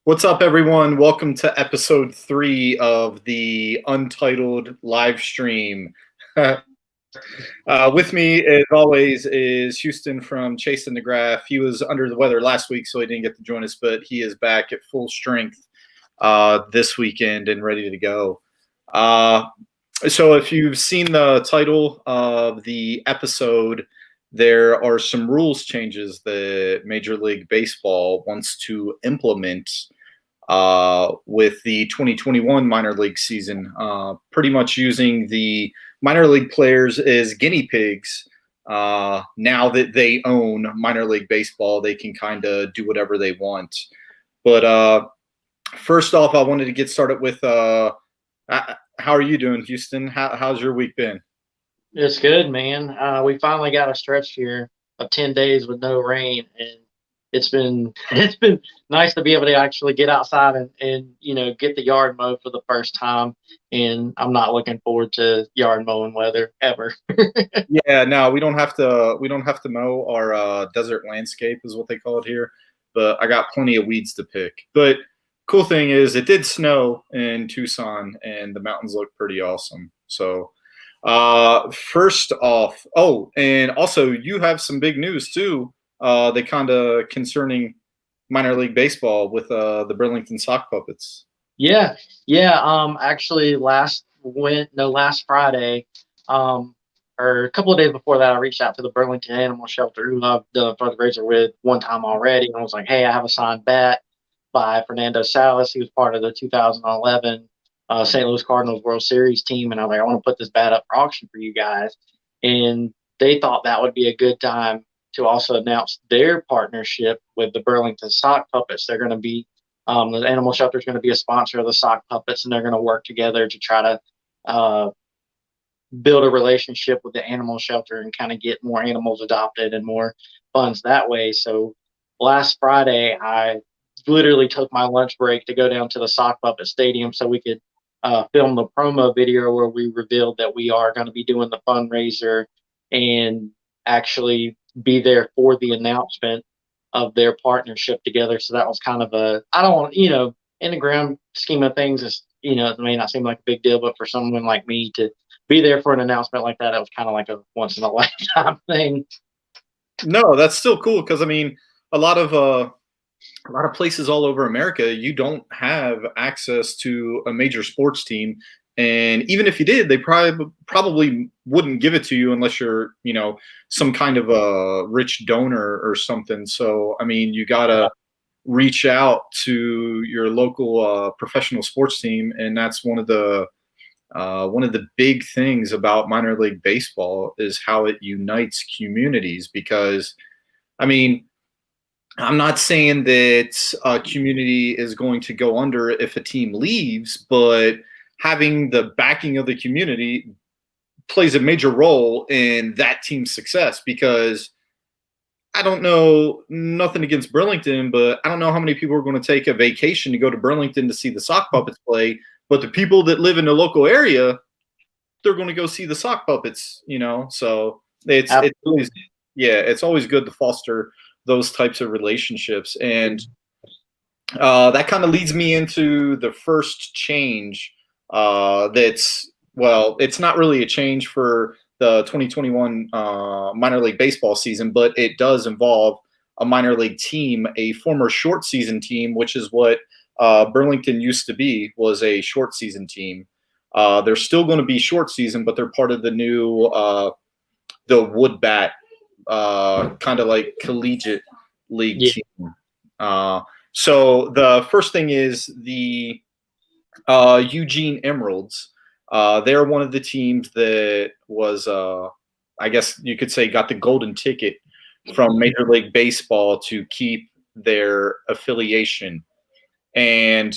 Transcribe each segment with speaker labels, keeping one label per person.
Speaker 1: What's up, everyone? Welcome to episode 3 of the Untitled live stream. With me, as always, is Houston from Chasing the Graph. He was under the weather last week, so he didn't get to join us, but he is back at full strength this weekend and ready to go. So if you've seen the title of the episode, there are some rules changes that Major League Baseball wants to implement with the 2021 minor league season, pretty much using the minor league players as guinea pigs. Now that they own minor league baseball, they can kind of do whatever they want. But first off, I wanted to get started with how are you doing, Houston? How's your week been?
Speaker 2: It's good, man. We finally got a stretch here of 10 days with no rain, and it's been it's been nice to be able to actually get outside and get the yard mowed for the first time. And I'm not looking forward to yard mowing weather ever.
Speaker 1: Yeah, no, we don't have to mow our desert landscape is what they call it here. But I got plenty of weeds to pick. But cool thing is it did snow in Tucson and the mountains look pretty awesome. So first off, oh, and also you have some big news too. They kind of concerning minor league baseball with the Burlington Sock Puppets.
Speaker 2: Yeah, yeah. Actually, last Friday, um, or a couple of days before that, I reached out to the Burlington Animal Shelter, who I've done a fundraiser with one time already, and I was like, "Hey, I have a signed bat by Fernando Salas. He was part of the 2011 St. Louis Cardinals World Series team, and I was like, I want to put this bat up for auction for you guys." And they thought that would be a good time to also announce their partnership with the Burlington Sock Puppets. They're going to be the animal shelter is going to be a sponsor of the sock puppets, and they're going to work together to try to uh, build a relationship with the animal shelter and kind of get more animals adopted and more funds that way. So last Friday, I literally took my lunch break to go down to the sock puppet stadium so we could film the promo video where we revealed that we are going to be doing the fundraiser and actually be there for the announcement of their partnership together. So that was kind of I don't want, in the grand scheme of things, it may not seem like a big deal, but for someone like me to be there for an announcement like that, it was kind of like a once in a lifetime thing.
Speaker 1: No, that's still cool because I mean, a lot of uh, a lot of places all over America, you don't have access to a major sports team, and even if you did, they probably wouldn't give it to you unless you're, some kind of a rich donor or something. So, I mean, you gotta reach out to your local professional sports team, and that's one of the big things about minor league baseball is how it unites communities. Because, I mean, I'm not saying that a community is going to go under if a team leaves, but having the backing of the community plays a major role in that team's success. Because I don't know, nothing against Burlington, but I don't know how many people are going to take a vacation to go to Burlington to see the sock puppets play. But the people that live in the local area, they're going to go see the sock puppets. So it's always,
Speaker 2: Absolutely.
Speaker 1: yeah, it's always good to foster those types of relationships. And that kind of leads me into the first change. That's, well, it's not really a change for the 2021 minor league baseball season, but it does involve a minor league team, a former short season team, which is what Burlington used to be, was a short season team. They're still going to be short season, but they're part of the new the wood bat, kind of like collegiate league
Speaker 2: Yeah.
Speaker 1: team. So the first thing is the Eugene Emeralds. They're one of the teams that was, I guess you could say, got the golden ticket from Major League Baseball to keep their affiliation. And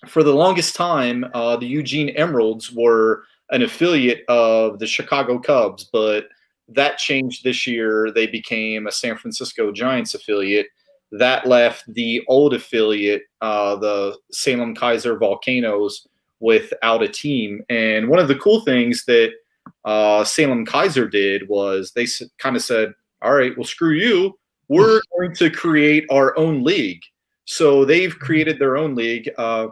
Speaker 1: for the longest time, the Eugene Emeralds were an affiliate of the Chicago Cubs, but that changed this year. They became a San Francisco Giants affiliate. That left the old affiliate, the Salem Kaiser Volcanoes, without a team. And one of the cool things that Salem Kaiser did was they kind of said, all right, well, screw you. We're going to create our own league. So they've created their own league. I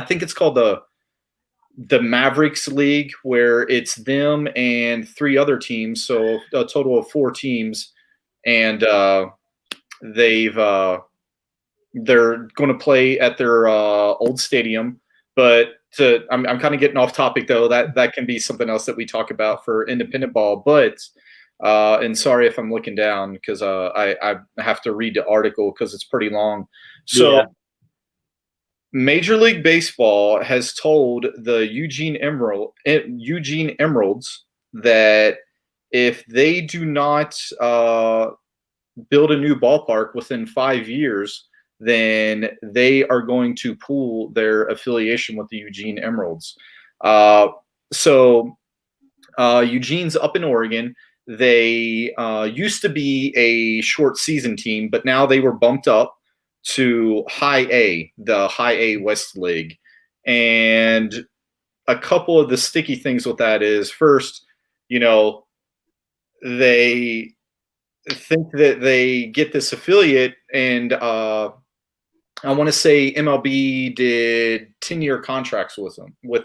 Speaker 1: think it's called the Mavericks League, where it's them and three other teams, so a total of four teams, and they've they're going to play at their old stadium. But I'm kind of getting off topic though. That can be something else that we talk about for independent ball. But and sorry if I'm looking down because I have to read the article because it's pretty long. So.
Speaker 2: Yeah.
Speaker 1: Major League Baseball has told the Eugene Emeralds that if they do not build a new ballpark within 5 years, then they are going to pull their affiliation with the Eugene Emeralds. So Eugene's up in Oregon. They used to be a short season team, but now they were bumped up to High A, the High A West League. And a couple of the sticky things with that is first, they think that they get this affiliate, and I want to say MLB did 10-year contracts with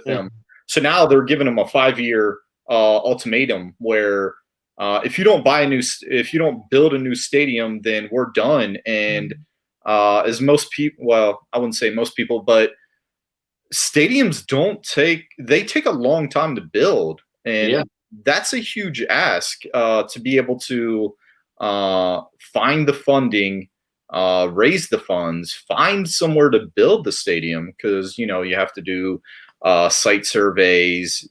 Speaker 1: them. So now they're giving them a 5-year ultimatum where if you don't build a new stadium, then we're done. And as most people, well, I wouldn't say most people, but stadiums they take a long time to build, and that's a huge ask to be able to find the funding, raise the funds, find somewhere to build the stadium, because you have to do site surveys,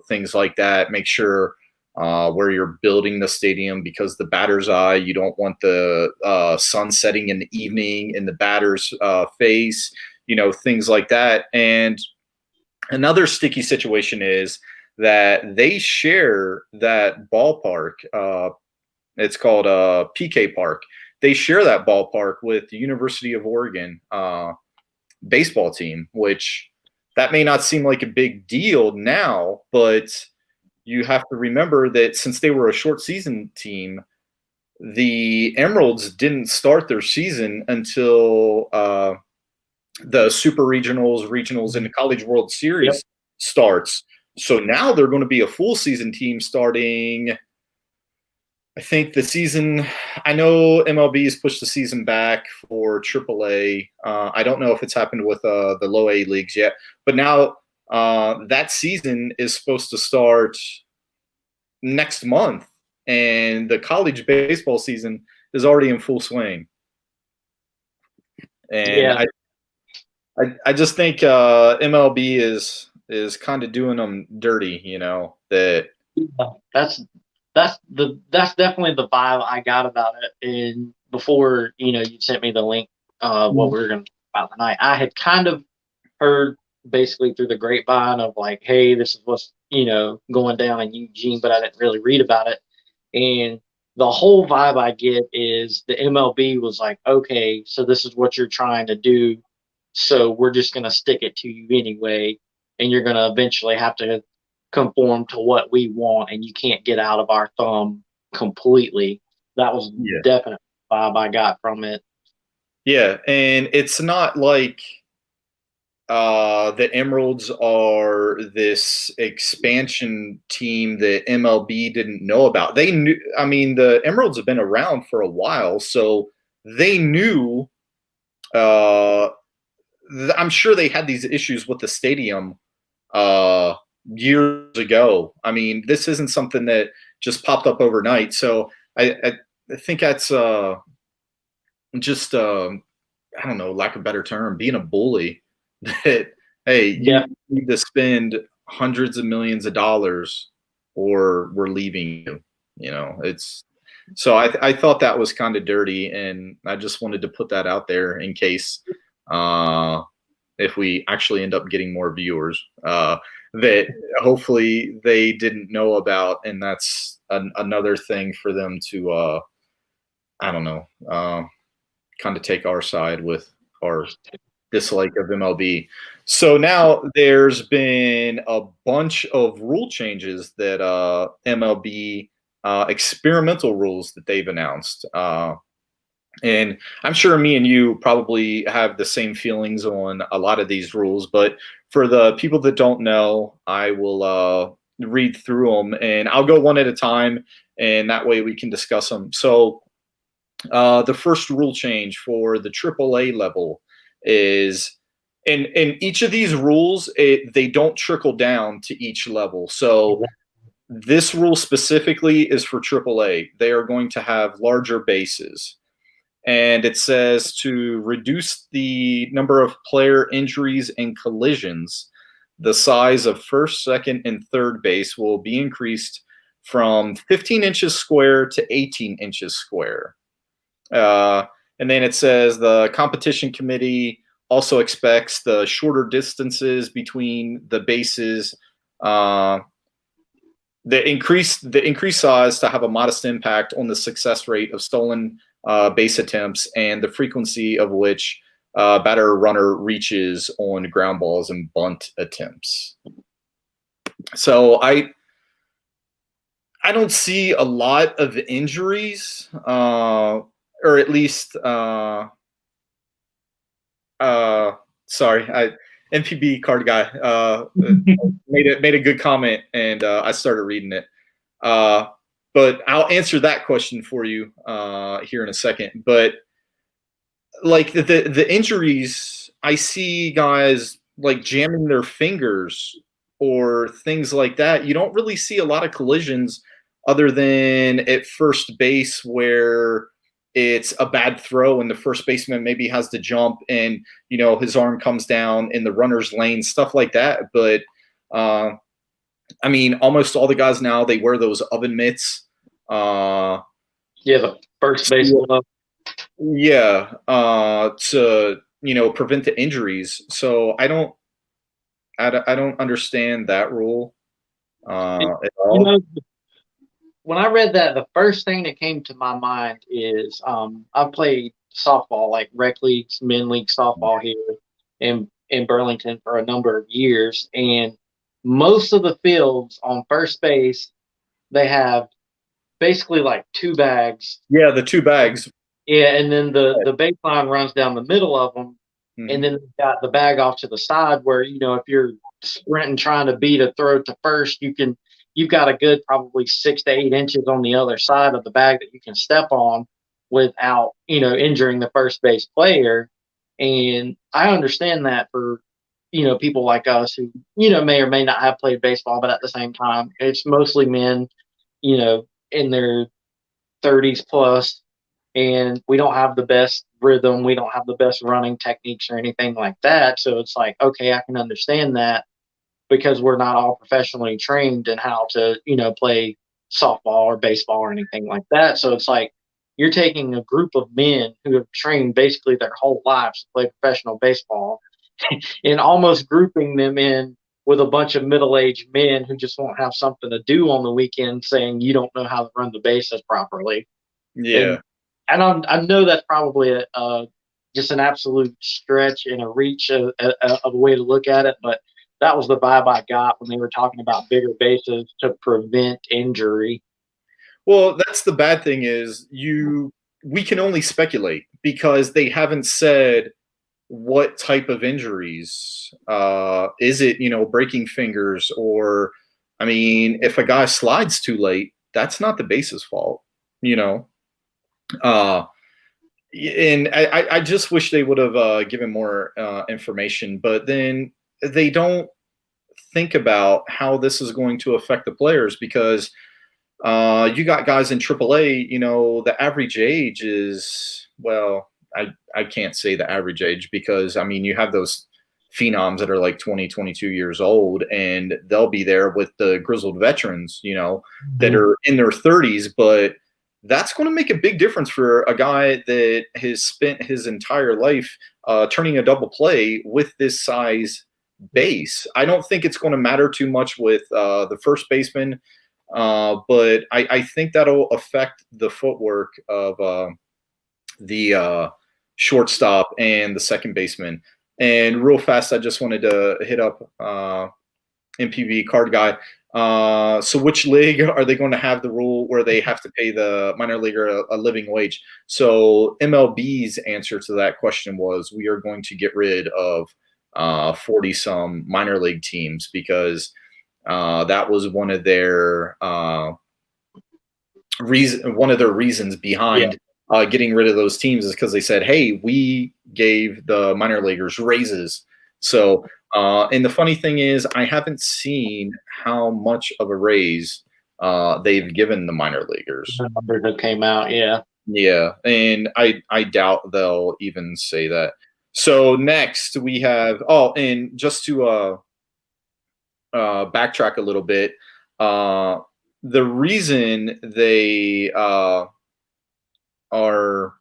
Speaker 1: things like that, make sure where you're building the stadium, because the batter's eye, you don't want the sun setting in the evening in the batter's face, things like that. And another sticky situation is that they share that ballpark. It's called PK Park. They share that ballpark with the University of Oregon baseball team, which that may not seem like a big deal now, but you have to remember that since they were a short season team, the Emeralds didn't start their season until the Super Regionals, and the College World Series starts. So now they're going to be a full season team starting, I think I know MLB has pushed the season back for AAA. I don't know if it's happened with the low A leagues yet, but now that season is supposed to start next month, and the college baseball season is already in full swing. And I just think MLB is kind of doing them dirty, that.
Speaker 2: That's definitely the vibe I got about it. And before you sent me the link, what we were going to talk about tonight, I had kind of heard basically through the grapevine of like, hey, this is what's going down in Eugene, but I didn't really read about it. And the whole vibe I get is the MLB was like, okay, so this is what you're trying to do, so we're just going to stick it to you anyway, and you're going to eventually have to conform to what we want, and you can't get out of our thumb completely. That was definitely the vibe I got from it.
Speaker 1: Yeah, and it's not like the Emeralds are this expansion team that MLB didn't know about. They knew. I mean, the Emeralds have been around for a while, so they knew. I'm sure they had these issues with the stadium years ago. I mean, this isn't something that just popped up overnight. So I think that's just I don't know, lack of a better term, being a bully. That hey, you need to spend hundreds of millions of dollars, or we're leaving you. It's so I thought that was kind of dirty, and I just wanted to put that out there in case if we actually end up getting more viewers that hopefully they didn't know about, and that's another thing for them to I don't know, kind of take our side with our dislike of MLB. So now there's been a bunch of rule changes that MLB experimental rules that they've announced. And I'm sure me and you probably have the same feelings on a lot of these rules, but for the people that don't know, I will read through them and I'll go one at a time, and that way we can discuss them. So, the first rule change for the AAA level is, and each of these rules, they don't trickle down to each level. So, this rule specifically is for AAA. They are going to have larger bases, and it says to reduce the number of player injuries and collisions, the size of first, second, and third base will be increased from 15 inches square to 18 inches square. Uh, and then it says the competition committee also expects the shorter distances between the bases, uh, the increased size to have a modest impact on the success rate of stolen base attempts and the frequency of which batter runner reaches on ground balls and bunt attempts. So I don't see a lot of injuries, or at least sorry, NPB card guy made a good comment, and I started reading it. But I'll answer that question for you here in a second. But like the injuries, I see guys like jamming their fingers or things like that. You don't really see a lot of collisions other than at first base where it's a bad throw and the first baseman maybe has to jump and his arm comes down in the runner's lane, stuff like that. But I mean, almost all the guys now, they wear those oven mitts.
Speaker 2: Yeah, the first base glove.
Speaker 1: Yeah, to prevent the injuries. So I don't understand that rule at all.
Speaker 2: When I read that, the first thing that came to my mind is I played softball, like rec leagues, men league softball here in Burlington for a number of years, and most of the fields on first base, they have basically like two bags.
Speaker 1: Yeah, the two bags.
Speaker 2: Yeah, and then the baseline runs down the middle of them, and then you've got the bag off to the side where if you're sprinting trying to beat a throw to first, you've got a good probably 6 to 8 inches on the other side of the bag that you can step on without injuring the first base player. And I understand that for people like us who may or may not have played baseball, but at the same time it's mostly men in their 30s plus, and we don't have the best rhythm, we don't have the best running techniques or anything like that. So it's like, okay, I can understand that because we're not all professionally trained in how to play softball or baseball or anything like that. So it's like you're taking a group of men who have trained basically their whole lives to play professional baseball and almost grouping them in with a bunch of middle-aged men who just won't have something to do on the weekend, saying you don't know how to run the bases properly.
Speaker 1: Yeah.
Speaker 2: And I know that's probably just an absolute stretch and a reach of a way to look at it, but that was the vibe I got when they were talking about bigger bases to prevent injury.
Speaker 1: Well, that's the bad thing is we can only speculate because they haven't said what type of injuries. Is it, breaking fingers, or I mean, if a guy slides too late, that's not the base's fault, and I just wish they would have given more information, but then they don't think about how this is going to affect the players because you got guys in AAA, the average age is, well, I can't say the average age because, I mean, you have those phenoms that are like 20, 22 years old, and they'll be there with the grizzled veterans, that are in their 30s, but that's going to make a big difference for a guy that has spent his entire life turning a double play with this size base. I don't think it's going to matter too much with the first baseman, but I think that'll affect the footwork of the shortstop and the second baseman. And real fast, I just wanted to hit up NPB card guy. So which league are they going to have the rule where they have to pay the minor leaguer a living wage? So MLB's answer to that question was, we are going to get rid of 40 some minor league teams, because that was one of their reasons
Speaker 2: Yeah.
Speaker 1: behind getting rid of those teams, is because they said, hey, we gave the minor leaguers raises. So, and the funny thing is, I haven't seen how much of a raise they've given the minor leaguers.
Speaker 2: The numbers that came out, yeah.
Speaker 1: Yeah, and I doubt they'll even say that. So next we have, and just to backtrack a little bit, the reason they are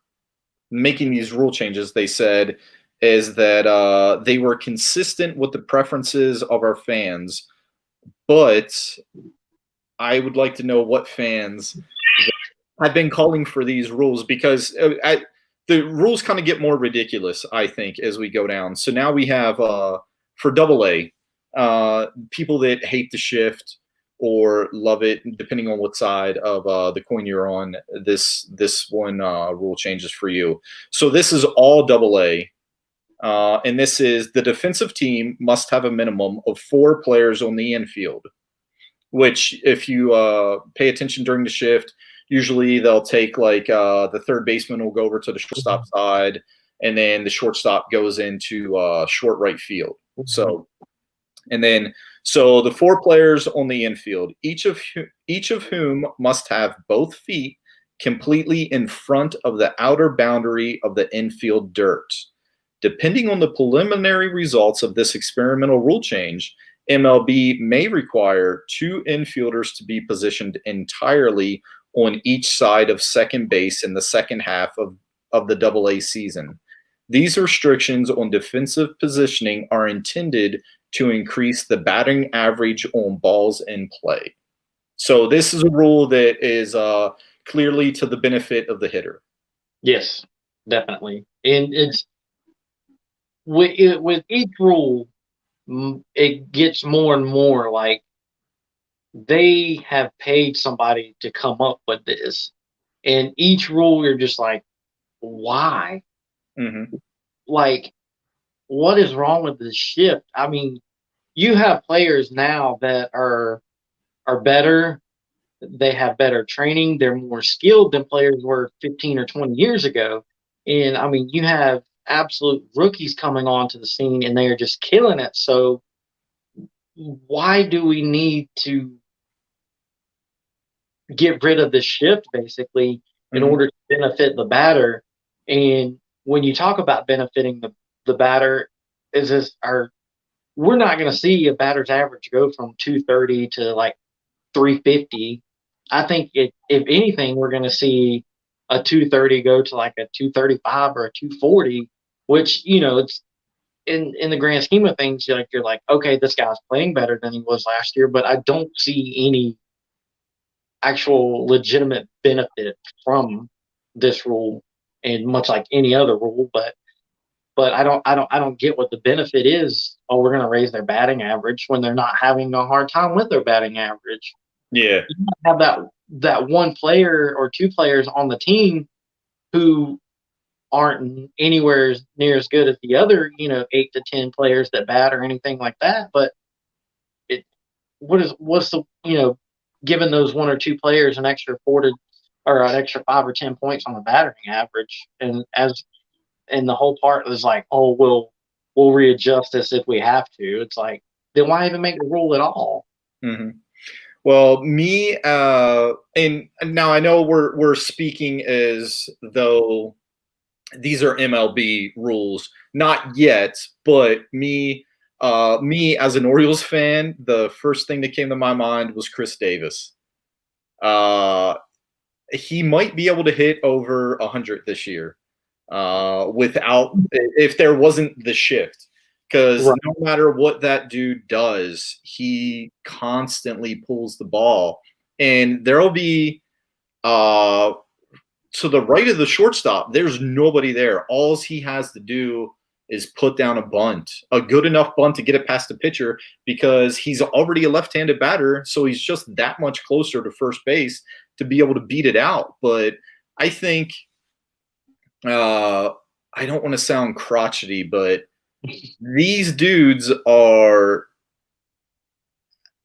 Speaker 1: making these rule changes, they said, is that they were consistent with the preferences of our fans. But I would like to know what fans have been calling for these rules, because the rules kind of get more ridiculous, I think, as we go down. So now we have for Double A, people that hate the shift or love it, depending on what side of the coin you're on. This one rule changes for you. So this is all Double A, and this is, the defensive team must have a minimum of 4 players on the infield. Which, if you pay attention during the shift, usually they'll take like the third baseman will go over to the shortstop side, and then the shortstop goes into short right field. So, and then so the 4 players on the infield, each of whom must have both feet completely in front of the outer boundary of the infield dirt. Depending on the preliminary results of this experimental rule change, MLB may require 2 infielders to be positioned entirely on each side of second base in the second half of the Double A season. These restrictions on defensive positioning are intended to increase the batting average on balls in play. So this is a rule that is clearly to the benefit of the hitter.
Speaker 2: Yes, definitely. And it's with each rule, it gets more and more like they have paid somebody to come up with this. And each rule, you're just like, why?
Speaker 1: Mm-hmm.
Speaker 2: Like, what is wrong with this shift? I mean, you have players now that are better. They have better training. They're more skilled than players were 15 or 20 years ago. And I mean, you have absolute rookies coming onto the scene and they are just killing it. So why do we need to get rid of the shift basically in
Speaker 1: Mm-hmm.
Speaker 2: order to benefit the batter? And when you talk about benefiting the batter, is this our we're not going to see a batter's average go from 230 to like 350. I think if anything, we're going to see a 230 go to like a 235 or a 240, which, it's in the grand scheme of things, you're like, okay, this guy's playing better than he was last year, but I don't see any actual legitimate benefit from this rule, and much like any other rule, but I don't get what the benefit is. Oh, we're going to raise their batting average when they're not having a hard time with their batting average.
Speaker 1: Yeah.
Speaker 2: You have that one player or 2 players on the team who aren't anywhere near as good as the other, 8 to 10 players that bat or anything like that. But what's the giving those 1 or 2 players an extra 4 to or an extra 5 or 10 points on the batting average, and the whole part was like, oh, we'll readjust this if we have to. It's like, then why even make the rule at all?
Speaker 1: Mm-hmm. Well, me, and now I know we're speaking as though these are MLB rules, not yet, but me as an Orioles fan, the first thing that came to my mind was Chris Davis. He might be able to hit over 100 this year, without, if there wasn't the shift. Because
Speaker 2: Right.
Speaker 1: no matter what that dude does, he constantly pulls the ball. And there'll be, to the right of the shortstop, there's nobody there. All he has to do is put down a bunt, a good enough bunt to get it past the pitcher because he's already a left-handed batter, so he's just that much closer to first base to be able to beat it out. But I think I don't want to sound crotchety, but these dudes are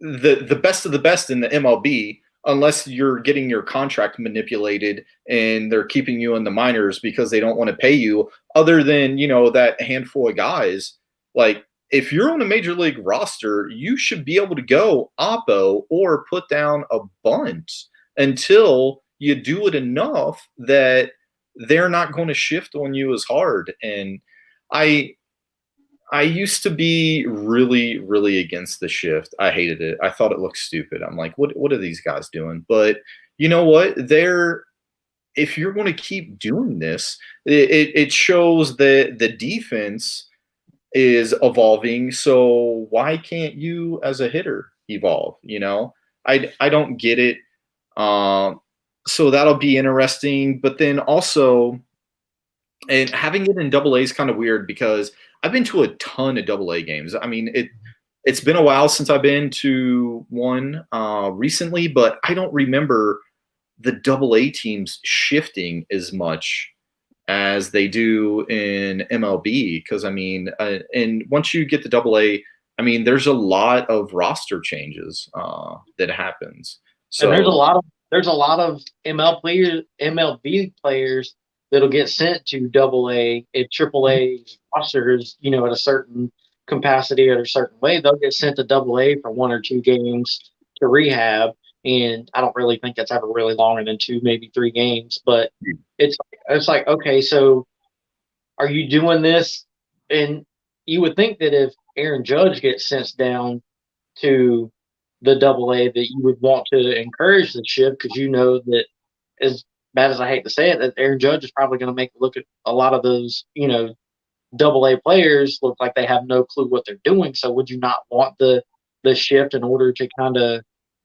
Speaker 1: the best of the best in the MLB, unless you're getting your contract manipulated and they're keeping you in the minors because they don't want to pay you. Other than that handful of guys, like if you're on a major league roster, you should be able to go oppo or put down a bunt until you do it enough that they're not going to shift on you as hard. And I used to be really, really against the shift. I hated it. I thought it looked stupid. I'm like, what are these guys doing? But you know what? If you're going to keep doing this, it shows that the defense is evolving. So why can't you as a hitter evolve? I don't get it. So that'll be interesting. But then also, and having it in double A is kind of weird because I've been to a ton of double A games. I mean, it's been a while since I've been to one recently, but I don't remember the double A teams shifting as much as they do in MLB. Because I mean, and once you get to double A, I mean, there's a lot of roster changes that happens. So
Speaker 2: and there's a lot of MLB players that'll get sent to double A if triple A rosters, at a certain capacity or a certain way, they'll get sent to double A for 1 or 2 games to rehab. And I don't really think that's ever really longer than 2, maybe 3 games. But it's like, okay, so are you doing this? And you would think that if Aaron Judge gets sent down to the double A, that you would want to encourage the shift because that as bad as I hate to say it, that Aaron Judge is probably going to make look at a lot of those, double A players look like they have no clue what they're doing. So would you not want the shift in order to kind of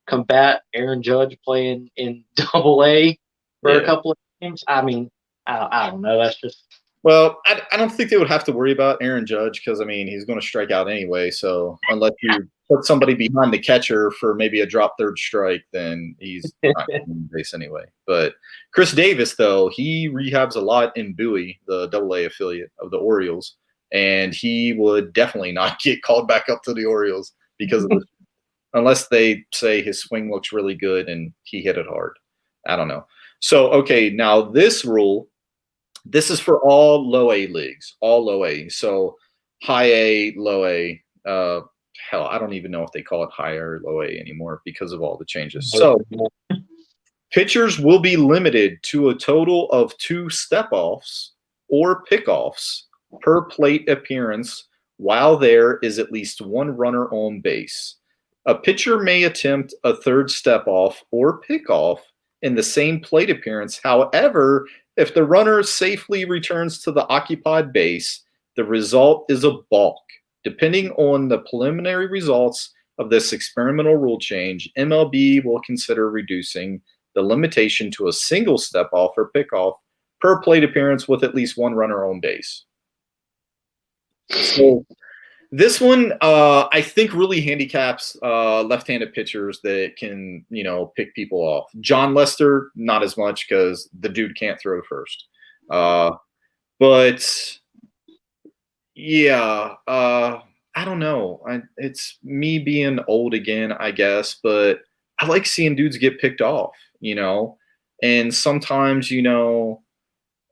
Speaker 2: combat Aaron Judge playing in double A for a couple of games? I mean, I don't know. That's just.
Speaker 1: Well, I don't think they would have to worry about Aaron Judge because, I mean, he's going to strike out anyway. So unless you put somebody behind the catcher for maybe a drop third strike, then he's not in the base anyway. But Chris Davis, though, he rehabs a lot in Bowie, the AA affiliate of the Orioles, and he would definitely not get called back up to the Orioles because of this, unless they say his swing looks really good and he hit it hard. I don't know. So, okay, now this rule – this is for all low A leagues, all low A. So high A, low A. Hell, I don't even know if they call it high or low A anymore because of all the changes. So pitchers will be limited to a total of 2 step-offs or pick-offs per plate appearance while there is at least 1 runner on base. A pitcher may attempt a 3rd step-off or pick-off in the same plate appearance. However, if the runner safely returns to the occupied base, the result is a balk. Depending on the preliminary results of this experimental rule change, MLB will consider reducing the limitation to a single step-off or pick-off per plate appearance with at least 1 runner on base. So this one, I think, really handicaps left-handed pitchers that can, pick people off. John Lester, not as much because the dude can't throw first. But yeah, I don't know. It's me being old again, I guess. But I like seeing dudes get picked off, and sometimes,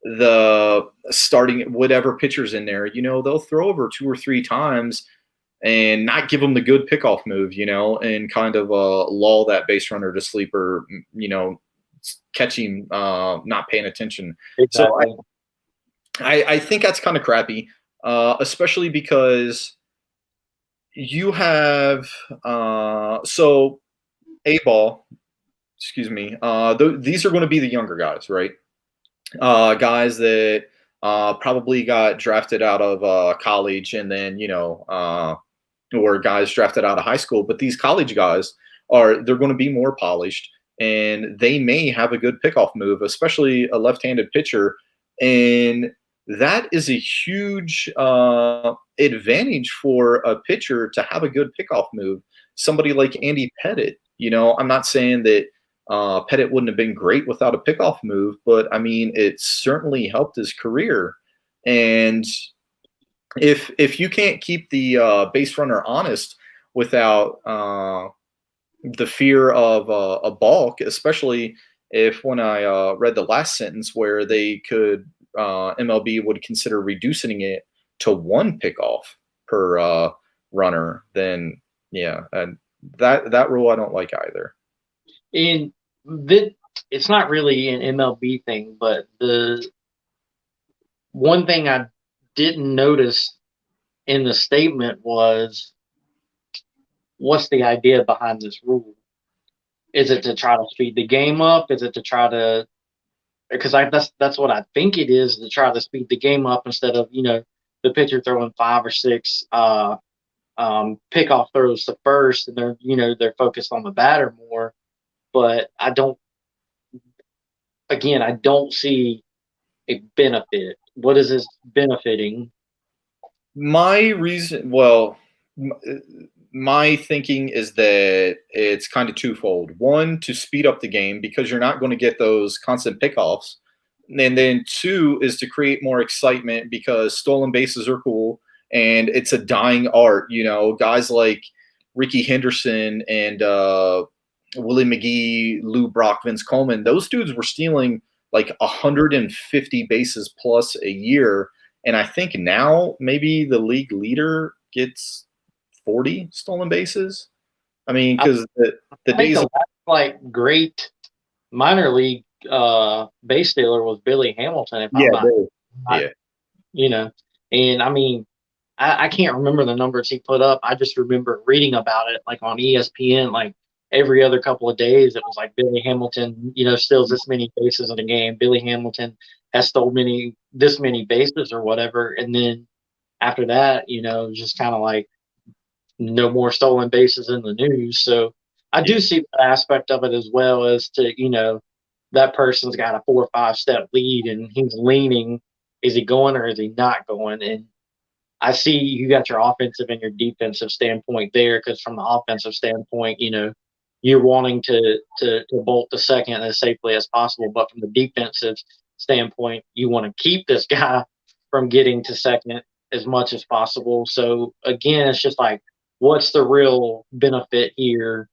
Speaker 1: the starting whatever pitcher's in there, they'll throw over 2 or 3 times and not give them the good pickoff move, and kind of lull that base runner to sleep or, catch him not paying attention. Exactly. So I think that's kind of crappy, especially because you have so A-ball, excuse me, these are going to be the younger guys, right? Guys that probably got drafted out of college and then, or guys drafted out of high school. But these college guys they're going to be more polished and they may have a good pickoff move, especially a left-handed pitcher. And that is a huge advantage for a pitcher to have a good pickoff move. Somebody like Andy Pettit, I'm not saying that Pettit wouldn't have been great without a pickoff move, but I mean, it certainly helped his career. And if you can't keep the base runner honest without the fear of a balk, especially if when I read the last sentence where they could MLB would consider reducing it to one pickoff per runner, then yeah, and that rule I don't like either.
Speaker 2: And that it's not really an MLB thing, but the one thing I didn't notice in the statement was what's the idea behind this rule? Is it to try to speed the game up? Is it to try to because that's what I think it is to try to speed the game up instead of the pitcher throwing 5 or 6 pickoff throws to first, and they're focused on the batter more. But I don't see a benefit. What is this benefiting?
Speaker 1: My reason, well, my thinking is that it's kind of twofold. One, to speed up the game because you're not going to get those constant pickoffs. And then two is to create more excitement because stolen bases are cool and it's a dying art. Guys like Ricky Henderson and Willie McGee, Lou Brock, Vince Coleman, those dudes were stealing like 150 bases plus a year. And I think now maybe the league leader gets 40 stolen bases. I mean, because the days
Speaker 2: of like great minor league base stealer was Billy Hamilton. And I mean, I can't remember the numbers he put up. I just remember reading about it like on ESPN, like every other couple of days. It was like Billy Hamilton, steals this many bases in a game. Billy Hamilton has stole this many bases or whatever. And then after that, just kind of like no more stolen bases in the news. So I do see that aspect of it as well as to, that person's got a 4 or 5 step lead and he's leaning. Is he going or is he not going? And I see you got your offensive and your defensive standpoint there because from the offensive standpoint, you're wanting to bolt the second as safely as possible. But from the defensive standpoint, you want to keep this guy from getting to second as much as possible. So again, it's just like, what's the real benefit here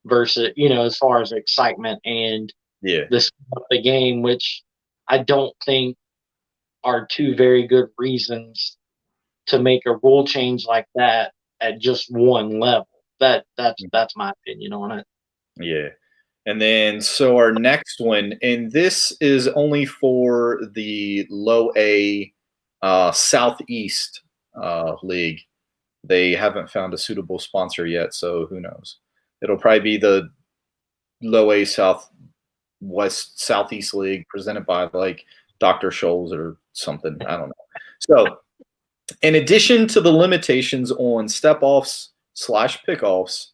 Speaker 2: versus, as far as excitement and the game, which I don't think are two very good reasons to make a rule change like that at just one level. That's my opinion on it.
Speaker 1: Yeah. And then, so our next one, and this is only for the low A Southeast League. They haven't found a suitable sponsor yet, so who knows? It'll probably be the low A Southwest Southeast League presented by like Dr. Scholl's or something. I don't know. So, in addition to the limitations on step-offs / pickoffs,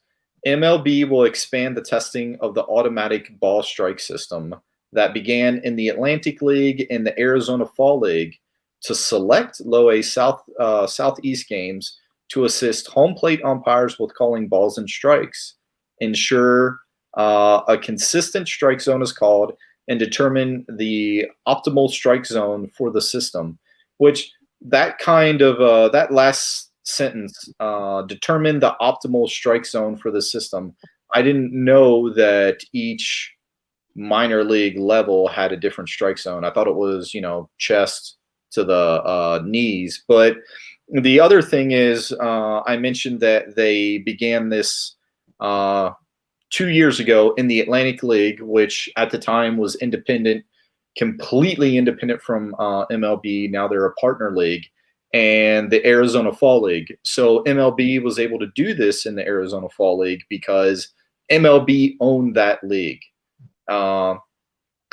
Speaker 1: MLB will expand the testing of the automatic ball strike system that began in the Atlantic League and the Arizona Fall League to select low A Southeast games to assist home plate umpires with calling balls and strikes, ensure a consistent strike zone is called, and determine the optimal strike zone for the system, which that kind of that last sentence, determine the optimal strike zone for the system. I didn't know that each minor league level had a different strike zone. I thought it was, chest to the knees. But the other thing is, I mentioned that they began this 2 years ago in the Atlantic League, which at the time was independent, completely independent from MLB. Now they're a partner league, and the Arizona Fall League. So MLB was able to do this in the Arizona Fall League because MLB owned that league.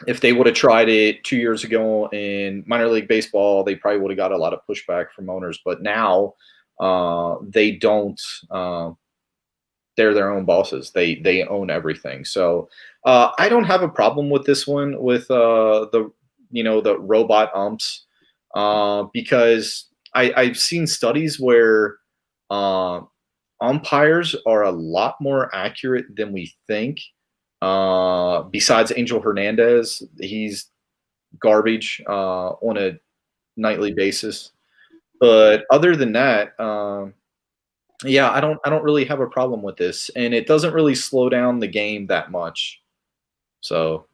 Speaker 1: If they would have tried it 2 years ago in minor league baseball, they probably would have got a lot of pushback from owners. But now they don't. They're their own bosses. They own everything. So I don't have a problem with this one with the robot umps. because I've seen studies where uh, umpires are a lot more accurate than we think. Besides Angel Hernandez, he's garbage on a nightly basis. But other than that, yeah, I don't really have a problem with this, and it doesn't really slow down the game that much. So,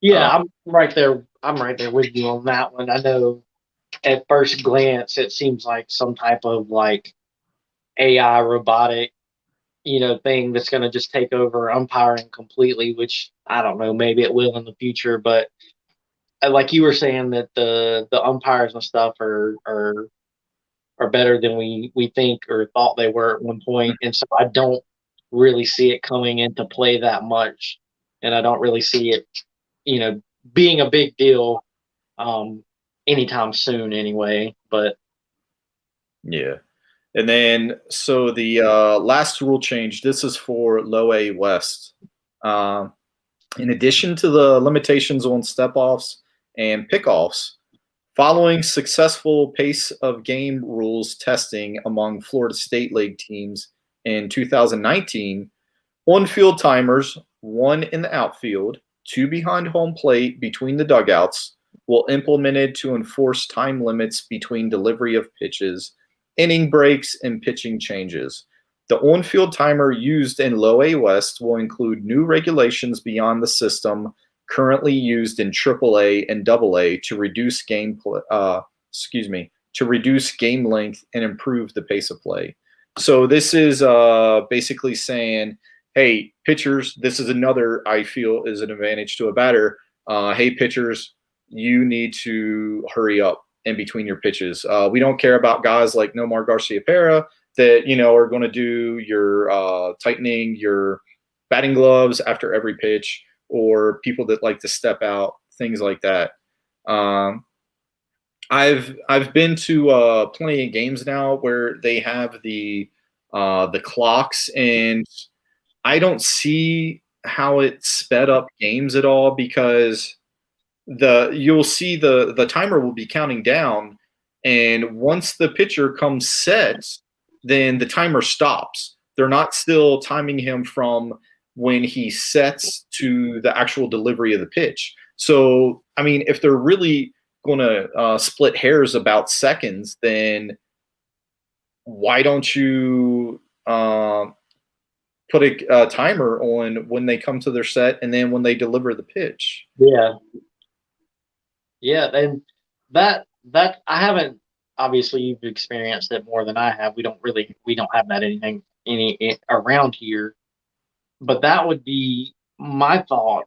Speaker 2: Yeah,
Speaker 1: uh,
Speaker 2: I'm right there. I'm right there with you on that one. I know at first glance it seems like some type of like AI robotic, thing that's going to just take over umpiring completely, which I don't know, maybe it will in the future, but like you were saying that the umpires and stuff are better than we think or thought they were at one point, and so I don't really see it coming into play that much, and I don't really see it, you know, being a big deal um, anytime soon, anyway. But
Speaker 1: yeah. And then, so the last rule change. This is for low A West. Um, in addition to the limitations on step offs and pickoffs, following successful pace of game rules testing among Florida State League teams in 2019, on field timers, one in the outfield, two behind home plate between the dugouts, will implemented to enforce time limits between delivery of pitches, inning breaks, and pitching changes. The on field timer used in Low A West will include new regulations beyond the system currently used in AAA and AA to reduce to reduce game length and improve the pace of play. So this is basically saying, hey, pitchers, this is another I feel is an advantage to a batter. Hey, pitchers, you need to hurry up in between your pitches. We don't care about guys like Nomar Garcia-Pera that are going to do your tightening your batting gloves after every pitch, or people that like to step out, things like that. Um, I've been to plenty of games now where they have the clocks, and I don't see how it sped up games at all, because you'll see the timer will be counting down, and once the pitcher comes set, then the timer stops. They're not still timing him from when he sets to the actual delivery of the pitch. So, I mean, if they're really going to split hairs about seconds, then why don't you put a timer on when they come to their set and then when they deliver the pitch?
Speaker 2: yeah, yeah, and that I haven't. Obviously, you've experienced it more than I have. We don't have that around here, but that would be my thought.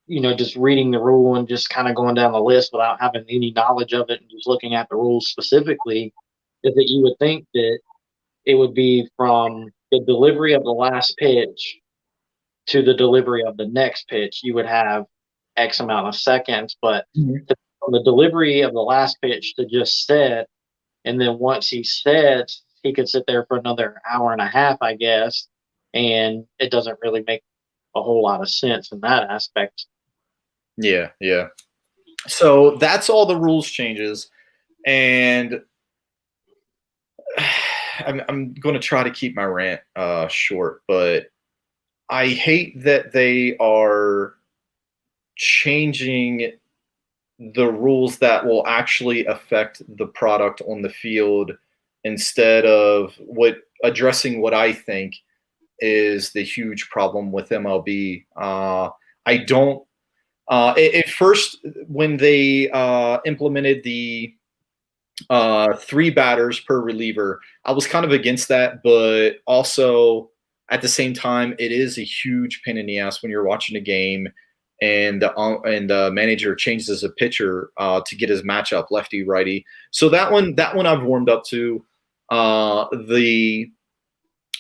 Speaker 2: Just reading the rule and just kind of going down the list without having any knowledge of it and just looking at the rules specifically, is that you would think that it would be from the delivery of the last pitch to the delivery of the next pitch. You would have X amount of seconds, but from the delivery of the last pitch to just set, and then once he sets, he could sit there for another hour and a half, I guess, and it doesn't really make a whole lot of sense in that aspect.
Speaker 1: Yeah, yeah. So that's all the rules changes, and I'm going to try to keep my rant short, but I hate that they are changing the rules that will actually affect the product on the field, instead of addressing what I think is the huge problem with MLB. I don't. At first, when they implemented the three batters per reliever, I was kind of against that, but also at the same time, it is a huge pain in the ass when you're watching a game and the manager changes a pitcher to get his matchup lefty righty. So that one I've warmed up to. The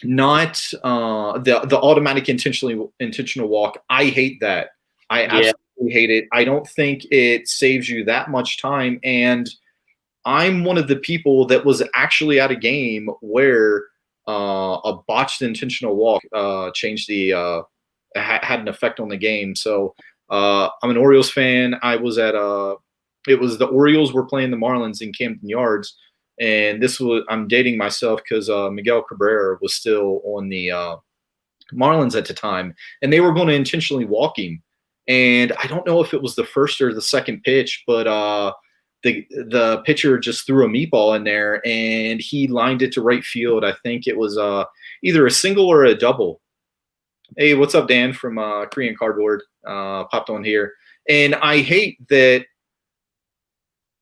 Speaker 1: not the automatic intentional walk. I hate that. I
Speaker 2: Yeah,
Speaker 1: absolutely hate it. I don't think it saves you that much time, and I'm one of the people that was actually at a game where a botched intentional walk changed had an effect on the game. So I'm an Orioles fan. I was at It was the Orioles were playing the Marlins in Camden Yards, and this was I'm dating myself because Miguel Cabrera was still on the Marlins at the time, and they were going to intentionally walk him. And I don't know if it was the first or the second pitch, but the pitcher just threw a meatball in there, and he lined it to right field. I think it was either a single or a double. Hey, what's up, Dan from Korean Cardboard? Popped on here, and I hate that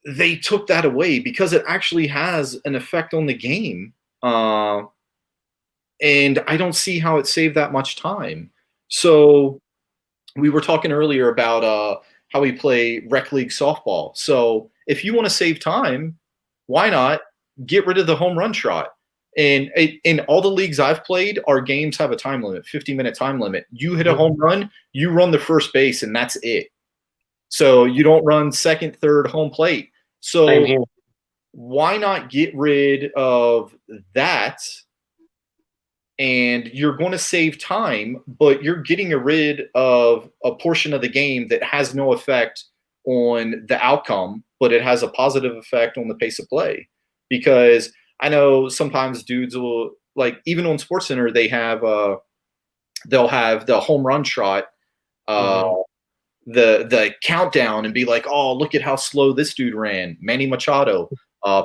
Speaker 1: they took that away because it actually has an effect on the game. And I don't see how it saved that much time. So we were talking earlier about how we play rec league softball. So if you want to save time, why not get rid of the home run trot? And in all the leagues I've played, our games have a time limit, 50-minute time limit. You hit a home run, you run the first base, and that's it. So you don't run second, third, home plate. So why not get rid of that? And you're going to save time, but you're getting rid of a portion of the game that has no effect on the outcome, but it has a positive effect on the pace of play. Because I know sometimes dudes will, like, even on SportsCenter, they'll have the home run trot, the countdown, and be like, oh, look at how slow this dude ran. Manny Machado,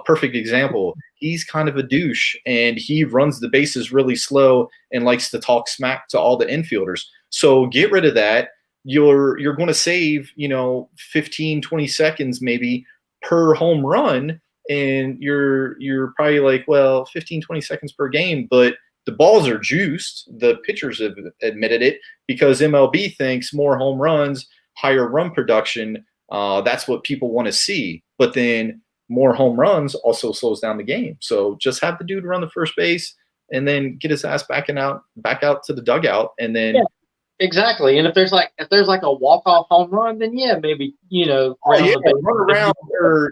Speaker 1: perfect example. He's kind of a douche, and he runs the bases really slow and likes to talk smack to all the infielders. So get rid of that. You're going to save, 15, 20 seconds maybe per home run, and you're probably like, well, 15, 20 seconds per game, but the balls are juiced. The pitchers have admitted it because MLB thinks more home runs, higher run production. That's what people want to see. But then more home runs also slows down the game. So just have the dude run the first base and then get his ass back out to the dugout, and then
Speaker 2: exactly. And if there's like a walk-off home run, then maybe run
Speaker 1: around, or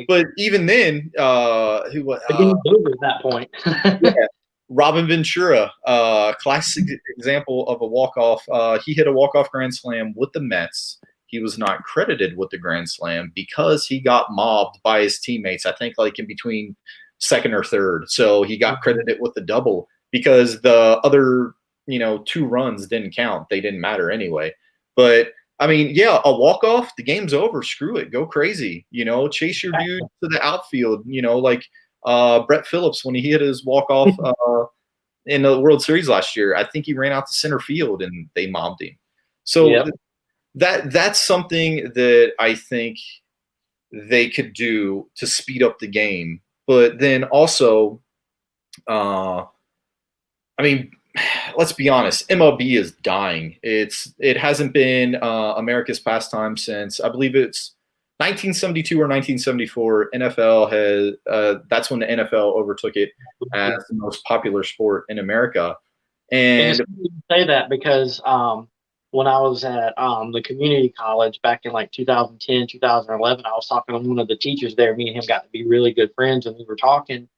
Speaker 1: But even then, who was
Speaker 2: at that point?
Speaker 1: Robin Ventura, classic example of a walk-off. He hit a walk-off grand slam with the Mets. He was not credited with the grand slam because he got mobbed by his teammates, I think like in between second or third. So he got credited with the double because the other, 2 runs didn't count. They didn't matter anyway. But I mean, a walk-off, the game's over. Screw it. Go crazy. Chase your dude to the outfield, like Brett Phillips when he hit his walk-off in the World Series last year. I think he ran out to center field and they mobbed him. So that's something that I think they could do to speed up the game. But then also, let's be honest, MLB is dying. It hasn't been America's pastime since, I believe it's 1972 or 1974. NFL has that's when the NFL overtook it as the most popular sport in America. And
Speaker 2: you say that because when I was at the community college back in like 2010, 2011, I was talking to one of the teachers there. Me and him got to be really good friends, and we were talking.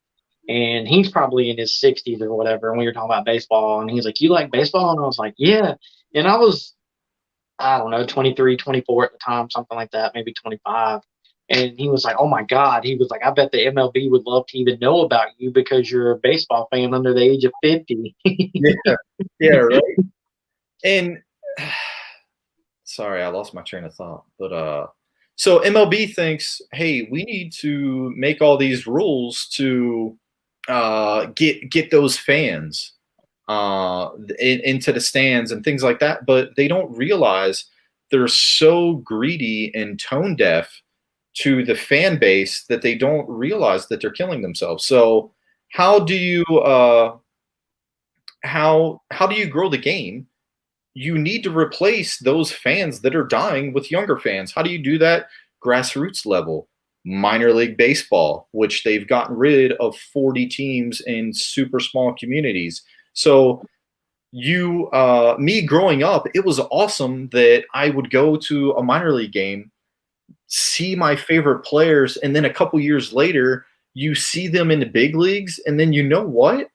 Speaker 2: And he's probably in his 60s or whatever. And we were talking about baseball, and he's like, "You like baseball?" And I was like, "Yeah." And I was, I don't know, 23, 24 at the time, something like that, maybe 25. And he was like, "Oh my God." He was like, "I bet the MLB would love to even know about you because you're a baseball fan under the age of 50.
Speaker 1: yeah, right. And sorry, I lost my train of thought. But so MLB thinks, hey, we need to make all these rules to get those fans into the stands and things like that, but they don't realize they're so greedy and tone deaf to the fan base that they don't realize that they're killing themselves. So how do you how do you grow the game? You need to replace those fans that are dying with younger fans. How do you do that? Grassroots level. Minor League Baseball, which they've gotten rid of 40 teams in super small communities. So me growing up, it was awesome that I would go to a minor league game, see my favorite players, and then a couple years later, you see them in the big leagues, and then you know what?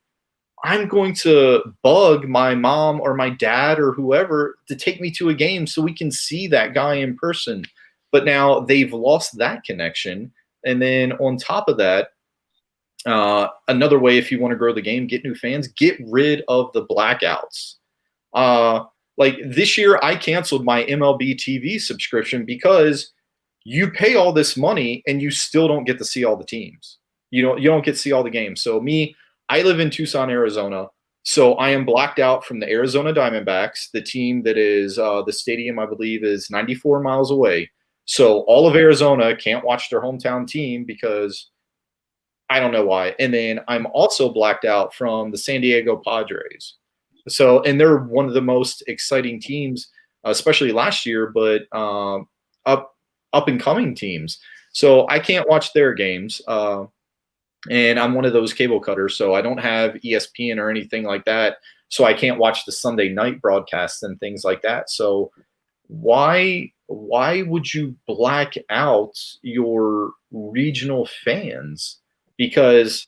Speaker 1: I'm going to bug my mom or my dad or whoever to take me to a game so we can see that guy in person. But now they've lost that connection. And then on top of that, another way, if you want to grow the game, get new fans, get rid of the blackouts. Like this year, I canceled my MLB TV subscription because you pay all this money and you still don't get to see all the teams. You don't get to see all the games. So me, I live in Tucson, Arizona. So I am blocked out from the Arizona Diamondbacks, the team that is the stadium, I believe, is 94 miles away. So all of Arizona can't watch their hometown team because I don't know why. And then I'm also blacked out from the San Diego Padres. So, and they're one of the most exciting teams, especially last year, but up and coming teams. So I can't watch their games. And I'm one of those cable cutters, so I don't have ESPN or anything like that. So I can't watch the Sunday night broadcasts and things like that. So why would you black out your regional fans? Because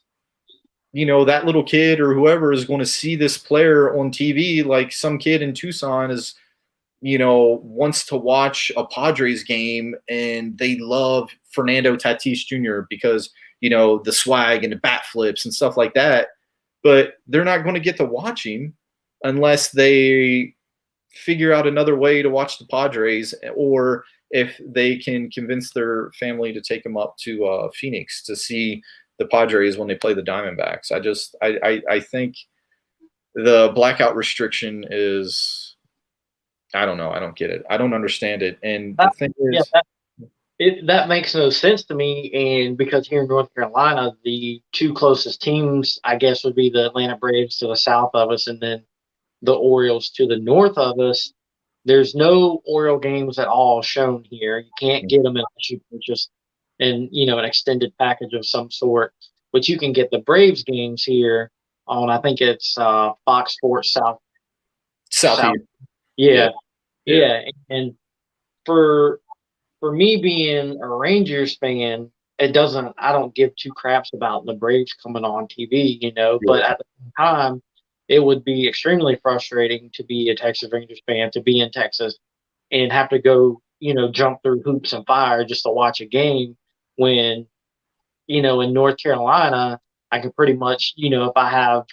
Speaker 1: that little kid or whoever is going to see this player on TV, like some kid in Tucson is wants to watch a Padres game and they love Fernando Tatis Jr. because the swag and the bat flips and stuff like that, but they're not going to get to watch him unless they figure out another way to watch the Padres, or if they can convince their family to take them up to Phoenix to see the Padres when they play the Diamondbacks. I think the blackout restriction is, I don't know. I don't get it. I don't understand it. And the thing is,
Speaker 2: that makes no sense to me. And because here in North Carolina, the two closest teams, I guess, would be the Atlanta Braves to the south of us, and then the Orioles to the north of us. There's no Oriole games at all shown here. You can't get them unless you purchase an extended package of some sort. But you can get the Braves games here on, I think it's Fox Sports South. Yeah. And for me being a Rangers fan, I don't give two craps about the Braves coming on TV, but at the same time, it would be extremely frustrating to be a Texas Rangers fan, to be in Texas and have to go, jump through hoops and fire just to watch a game when, in North Carolina, I can pretty much, if I have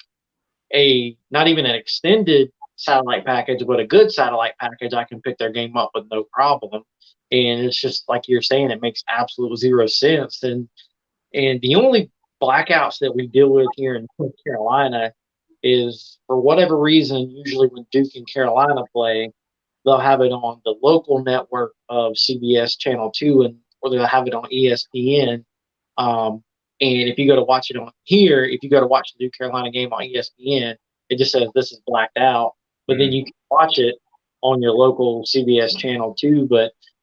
Speaker 2: not even an extended satellite package, but a good satellite package, I can pick their game up with no problem. And it's just like you're saying, it makes absolute zero sense. And the only blackouts that we deal with here in North Carolina is, for whatever reason, usually when Duke and Carolina play, they'll have it on the local network of CBS Channel 2, or they'll have it on ESPN. And if you go to watch it on here, if you go to watch the Duke Carolina game on ESPN, it just says this is blacked out. But then you can watch it on your local CBS Channel 2.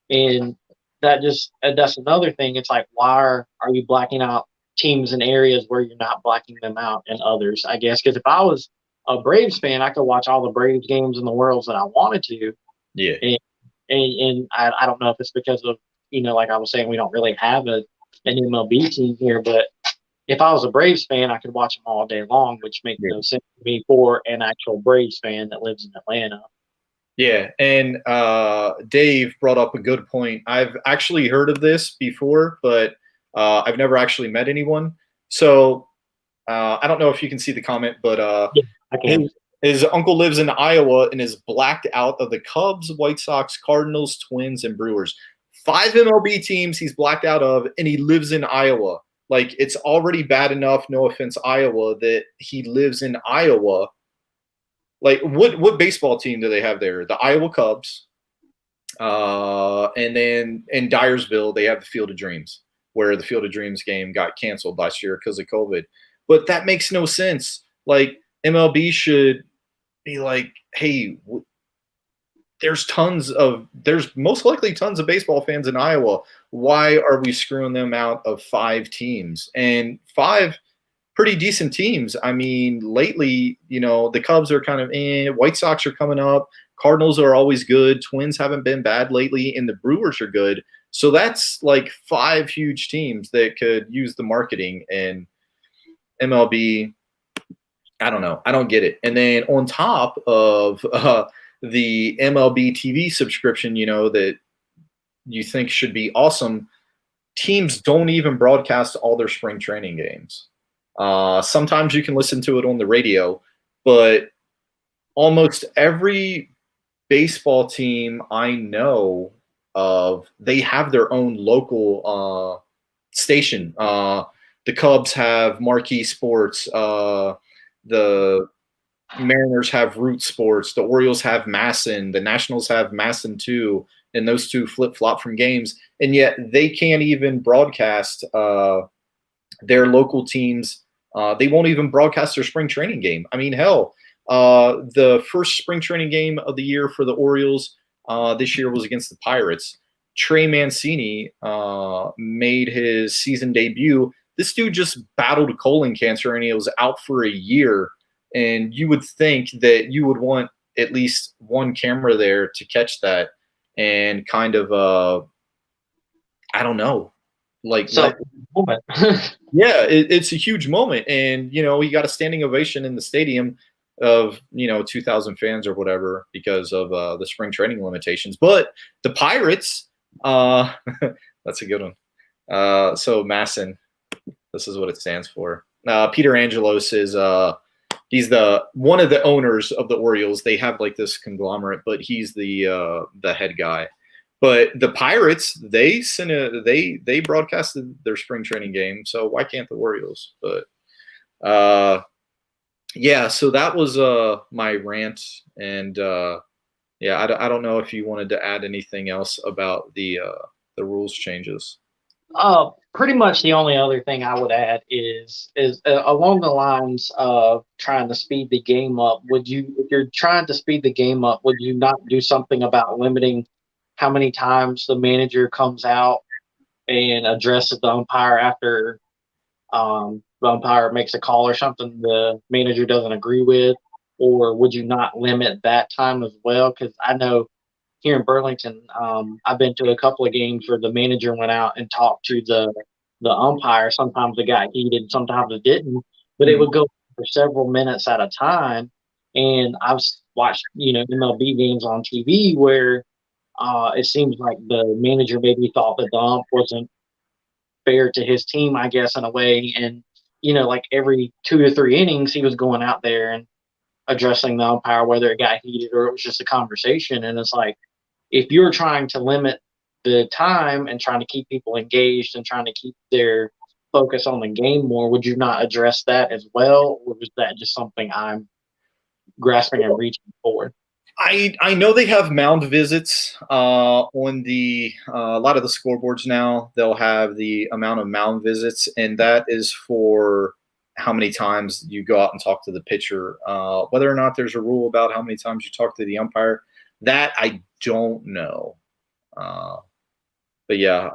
Speaker 2: And that's another thing. It's like, why are you blacking out teams in areas where you're not blacking them out in others, I guess? Because if I was a Braves fan, I could watch all the Braves games in the world that I wanted to.
Speaker 1: Yeah.
Speaker 2: And I don't know if it's because of, like I was saying, we don't really have an MLB team here, but if I was a Braves fan, I could watch them all day long, which makes no sense to me for an actual Braves fan that lives in Atlanta.
Speaker 1: Yeah, and Dave brought up a good point. I've actually heard of this before, but I've never actually met anyone. So I don't know if you can see the comment, but
Speaker 2: I can.
Speaker 1: His uncle lives in Iowa and is blacked out of the Cubs, White Sox, Cardinals, Twins, and Brewers. 5 MLB teams he's blacked out of, and he lives in Iowa. Like, it's already bad enough, no offense, Iowa, that he lives in Iowa. Like, what baseball team do they have there? The Iowa Cubs. And then in Dyersville, they have the Field of Dreams, where the Field of Dreams game got canceled last year because of COVID. But that makes no sense. Like, MLB should be like, hey, there's most likely tons of baseball fans in Iowa. Why are we screwing them out of 5 teams? And 5 pretty decent teams. I mean, lately, the Cubs are kind of White Sox are coming up. Cardinals are always good. Twins haven't been bad lately, and the Brewers are good. So that's like 5 huge teams that could use the marketing. And MLB, I don't know. I don't get it. And then on top of the MLB TV subscription, that you think should be awesome, teams don't even broadcast all their spring training games. Sometimes you can listen to it on the radio, but almost every baseball team I know of, they have their own local station. The Cubs have Marquee Sports. The Mariners have Root Sports. The Orioles have Masson. The Nationals have Masson too. And those two flip flop from games. And yet they can't even broadcast their local teams. They won't even broadcast their spring training game. I mean, hell, the first spring training game of the year for the Orioles this year was against the Pirates. Trey Mancini made his season debut. This dude just battled colon cancer and he was out for a year. And you would think that you would want at least one camera there to catch that and kind of, I don't know, like,
Speaker 2: moment.
Speaker 1: yeah, it's a huge moment. And, you know, he got a standing ovation in the stadium of, 2,000 fans or whatever because of the spring training limitations. But the Pirates, that's a good one. So Masson, this is what it stands for. Peter Angelos is he's the one of the owners of the Orioles. They have like this conglomerate, but he's the head guy. But the Pirates, they broadcasted their spring training game, so why can't the Orioles? But yeah, so that was my rant, and yeah, I don't know if you wanted to add anything else about the rules changes.
Speaker 2: Pretty much the only other thing I would add is along the lines of trying to speed the game up. Would you, if you're trying to speed the game up, would you not do something about limiting how many times the manager comes out and addresses the umpire after the umpire makes a call or something the manager doesn't agree with? Or would you not limit that time as well? Because I know here in Burlington, I've been to a couple of games where the manager went out and talked to the umpire. Sometimes it got heated, sometimes it didn't, but it would go for several minutes at a time. And I've watched, MLB games on TV where it seems like the manager maybe thought that the ump wasn't fair to his team, I guess, in a way. And, like every 2 or 3 innings, he was going out there and addressing the umpire, whether it got heated or it was just a conversation. And it's like, if you're trying to limit the time and trying to keep people engaged and trying to keep their focus on the game more, would you not address that as well? Or is that just something I'm grasping and reaching for?
Speaker 1: I know they have mound visits on a lot of the scoreboards now. They'll have the amount of mound visits, and that is for how many times you go out and talk to the pitcher. Whether or not there's a rule about how many times you talk to the umpire, that I don't know. But yeah,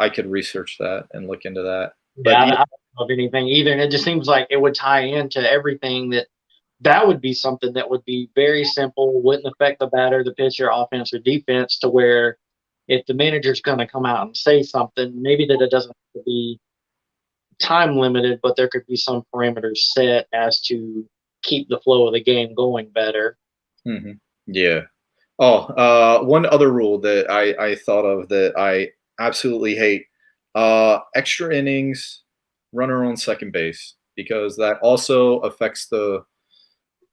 Speaker 1: I could research that and look into that. But
Speaker 2: yeah, I don't know of anything either. And it just seems like it would tie into everything that would be something that would be very simple, wouldn't affect the batter, the pitcher, offense, or defense, to where if the manager's going to come out and say something, maybe that it doesn't have to be time limited, but there could be some parameters set as to keep the flow of the game going better.
Speaker 1: Mm-hmm. Yeah. Oh, one other rule that I thought of that I absolutely hate: extra innings, runner on second base, because that also affects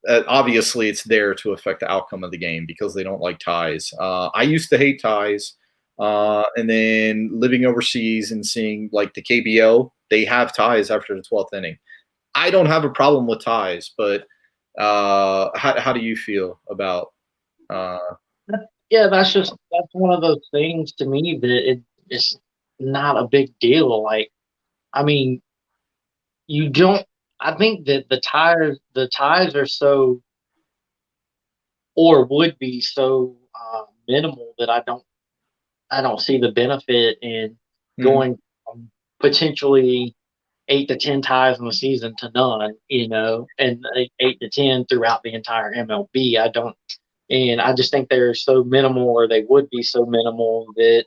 Speaker 1: obviously it's there to affect the outcome of the game because they don't like ties. I used to hate ties, and then living overseas and seeing like the KBO, they have ties after the 12th inning. I don't have a problem with ties, but how do you feel about?
Speaker 2: Yeah, that's one of those things to me that it's not a big deal. Like, I mean, you don't. I think that the ties are so, or would be so minimal that I don't see the benefit in going from potentially 8 to 10 ties in the season to none, and 8 to 10 throughout the entire MLB. And I just think they're so minimal, or they would be so minimal, that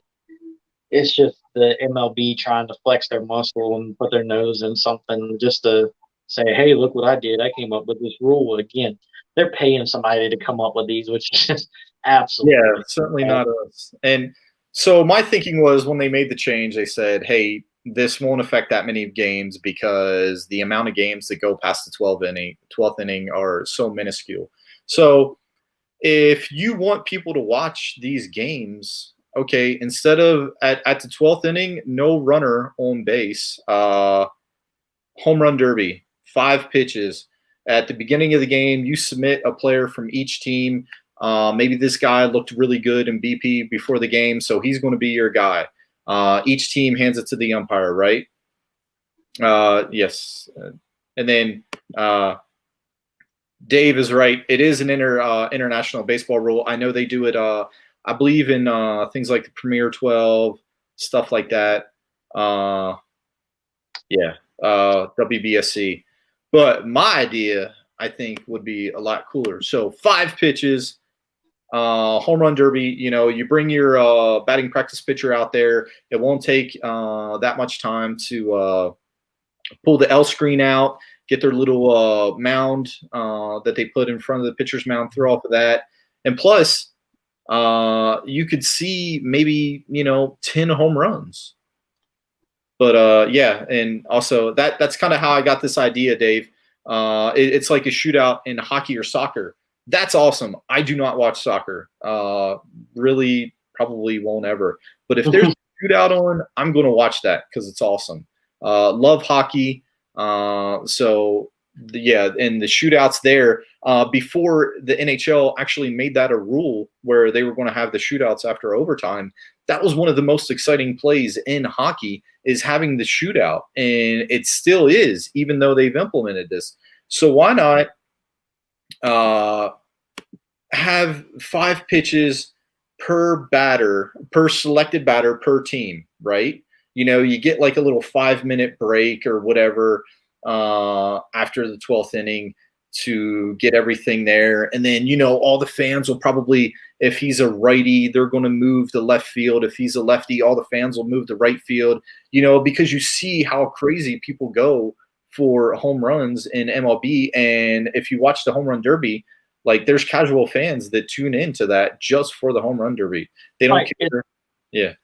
Speaker 2: it's just the MLB trying to flex their muscle and put their nose in something just to say, hey, look what I did. I came up with this rule. Again, they're paying somebody to come up with these, which is just absolutely.
Speaker 1: Yeah, certainly not us. And So my thinking was when they made the change, they said, "Hey, this won't affect that many games because the amount of games that go past the 12th inning are so minuscule." So if you want people to watch these games, okay, instead of at the 12th inning, no runner on base, home run derby, 5 pitches. At the beginning of the game, you submit a player from each team. Maybe this guy looked really good in BP before the game, so he's going to be your guy. Each team hands it to the umpire, right? Yes. And then Dave is right. It is an international baseball rule. I know they do it. I believe in things like the Premier 12, stuff like that. Yeah, WBSC. But my idea, I think, would be a lot cooler. So 5 pitches, home run derby. You know, you bring your batting practice pitcher out there. It won't take that much time to pull the L screen out, get their little mound that they put in front of the pitcher's mound, throw off of that, and plus, you could see maybe 10 home runs. But yeah, and also that's kind of how I got this idea, Dave. It's like a shootout in hockey or soccer. That's awesome. I do not watch soccer. Really, probably won't ever. But if there's a shootout on, I'm going to watch that because it's awesome. Love hockey. Yeah, and the shootouts there before the NHL actually made that a rule where they were going to have the shootouts after overtime. That was one of the most exciting plays in hockey is having the shootout, and it still is, even though they've implemented this. So why not have 5 pitches per selected batter per team, right? You get like a little 5-minute break or whatever after the 12th inning to get everything there. And then, all the fans will probably, if he's a righty, they're going to move to left field. If he's a lefty, all the fans will move to right field, because you see how crazy people go for home runs in MLB. And if you watch the home run derby, like there's casual fans that tune into that just for the home run derby. They don't care. Yeah.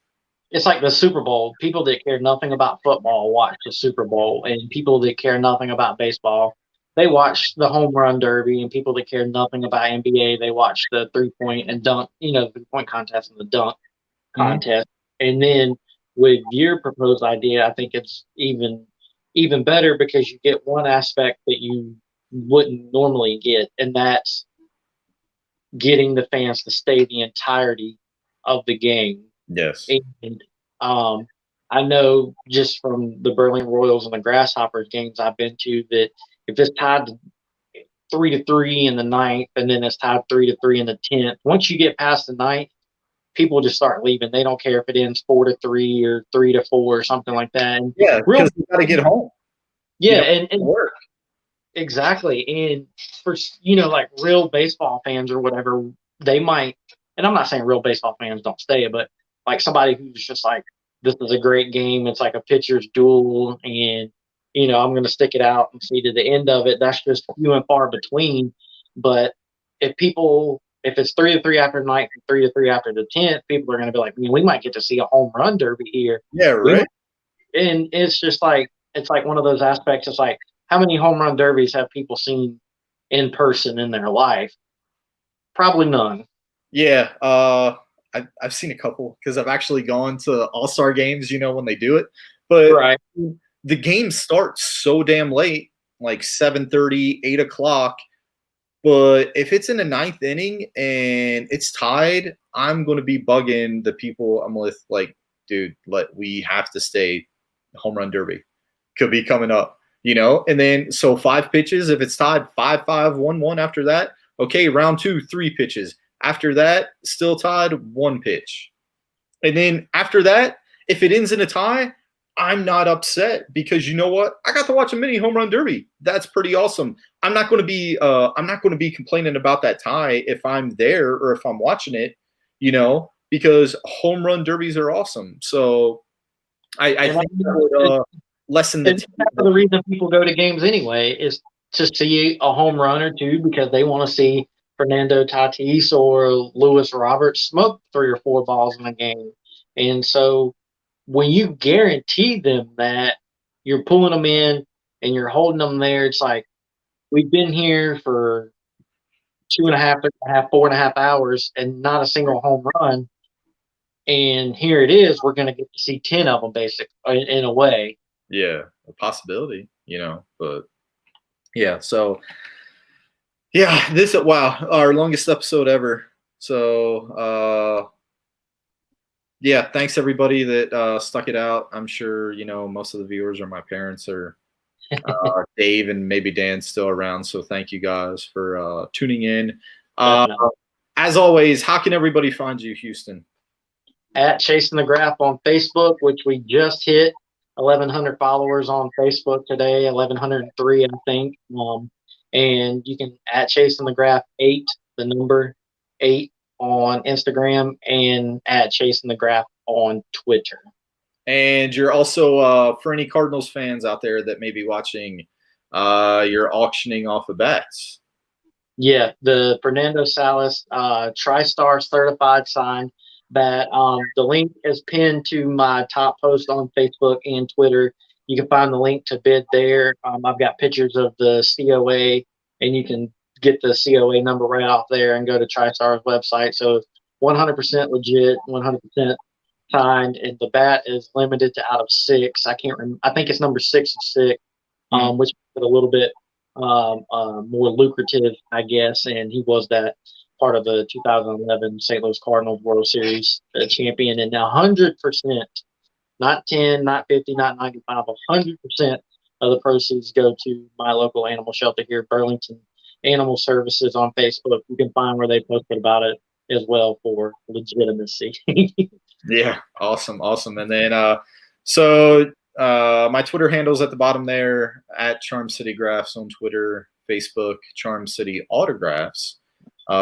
Speaker 2: It's like the Super Bowl. People that care nothing about football watch the Super Bowl, and people that care nothing about baseball, they watch the home run derby, and people that care nothing about NBA, they watch the 3-point and dunk, 3-point contest and the dunk contest. And then with your proposed idea, I think it's even better because you get one aspect that you wouldn't normally get, and that's getting the fans to stay the entirety of the game.
Speaker 1: Yes.
Speaker 2: And I know just from the Berlin Royals and the Grasshoppers games I've been to that if it's tied 3-3 in the ninth and then it's tied 3-3 in the 10th, once you get past the ninth, people just start leaving. They don't care if it ends 4-3 or 3-4 or something like that. And
Speaker 1: yeah, because you got to get home.
Speaker 2: Yeah, and work. Exactly. And for like real baseball fans or whatever, they might, and I'm not saying real baseball fans don't stay, but like somebody who's just like, this is a great game. It's like a pitcher's duel, and I'm going to stick it out and see to the end of it. That's just few and far between. But if it's 3-3 after the ninth and 3-3 after the 10th, people are going to be like, we might get to see a home run derby here.
Speaker 1: Yeah, right.
Speaker 2: And it's just like, it's like one of those aspects. It's like, how many home run derbies have people seen in person in their life? Probably none.
Speaker 1: Yeah, I've seen a couple because I've actually gone to All-Star games, when they do it. But
Speaker 2: right.
Speaker 1: The game starts so damn late, like 7:30, 8 o'clock. But if it's in the ninth inning and it's tied, I'm going to be bugging the people I'm with, like, dude, we have to stay. Home run derby could be coming up, and then so 5 pitches. If it's tied 5-5, 1-1 after that, okay, round 2, 3 pitches. After that, still tied, 1 pitch. And then after that, if it ends in a tie, I'm not upset because you know what? I got to watch a mini home run derby. That's pretty awesome. I'm not going to be complaining about that tie if I'm there or if I'm watching it, because home run derbies are awesome. So I think that would lessen the.
Speaker 2: The reason people go to games anyway is to see a home run or two because they want to see Fernando Tatis or Luis Roberts smoke 3 or 4 balls in a game. And so when you guarantee them that, you're pulling them in and you're holding them there, it's like, we've been here for 2.5, 4.5 hours and not a single home run. And here it is, we're going to get to see 10 of them, basically, in a way.
Speaker 1: Yeah, a possibility, but yeah. So yeah, wow, our longest episode ever. So yeah, thanks everybody that stuck it out. I'm sure most of the viewers are my parents, or Dave and maybe Dan's still around. So thank you guys for tuning in.
Speaker 2: Definitely.
Speaker 1: As always, how can everybody find you, Houston?
Speaker 2: At Chasing the Graph on Facebook, which we just hit 1,100 followers on Facebook today, 1,103, I think. And you can at Chasing the Graph 8, the number 8 on Instagram, and at Chasing the Graph on Twitter.
Speaker 1: And you're also, for any Cardinals fans out there that may be watching, you're auctioning off of bats.
Speaker 2: Yeah, the Fernando Salas TriStar certified signed bat. The link is pinned to my top post on Facebook and Twitter. You can find the link to bid there. I've got pictures of the COA, and you can get the COA number right off there and go to TriStar's website. So it's 100% legit, 100% signed, and the bat is limited to out of 6. I can't remember. I think it's number 6 of 6, which is a little bit more lucrative, I guess. And he was that part of the 2011 St. Louis Cardinals World Series champion. And now 100%, not 10, not 50, not 95, 100% of the proceeds go to my local animal shelter here, Burlington Animal Services on Facebook. You can find where they posted about it as well for legitimacy.
Speaker 1: Yeah, awesome. And then so my Twitter handle's at the bottom there, at Charm City Graphs on Twitter, Facebook, Charm City Autographs,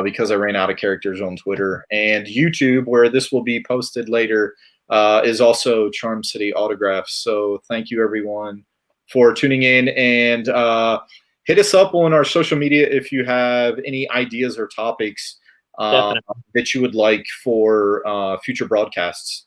Speaker 1: because I ran out of characters on Twitter. And YouTube, where this will be posted later, is also Charm City Autographs. So thank you everyone for tuning in, and hit us up on our social media if you have any ideas or topics that you would like for future broadcasts,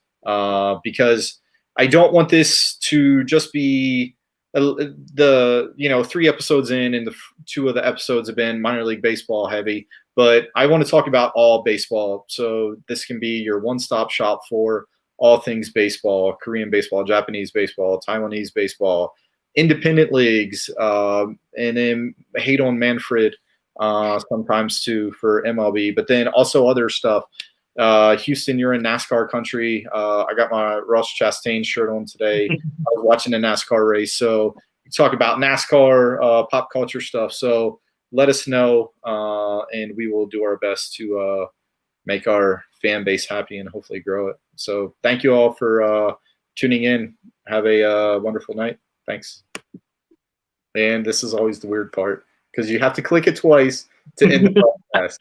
Speaker 1: because I don't want this to just be the 3 episodes in, and the 2 of the episodes have been minor league baseball heavy, but I want to talk about all baseball. So this can be your one-stop shop for all things baseball: Korean baseball, Japanese baseball, Taiwanese baseball, independent leagues, and then hate on Manfred sometimes too for MLB, but then also other stuff. Houston, you're in NASCAR country. I got my Ross Chastain shirt on today. I was watching a NASCAR race, so we talk about NASCAR, pop culture stuff. So let us know, and we will do our best to make our fan base happy and hopefully grow it. So thank you all for tuning in. Have a wonderful night. Thanks. And this is always the weird part, because you have to click it twice to end the podcast.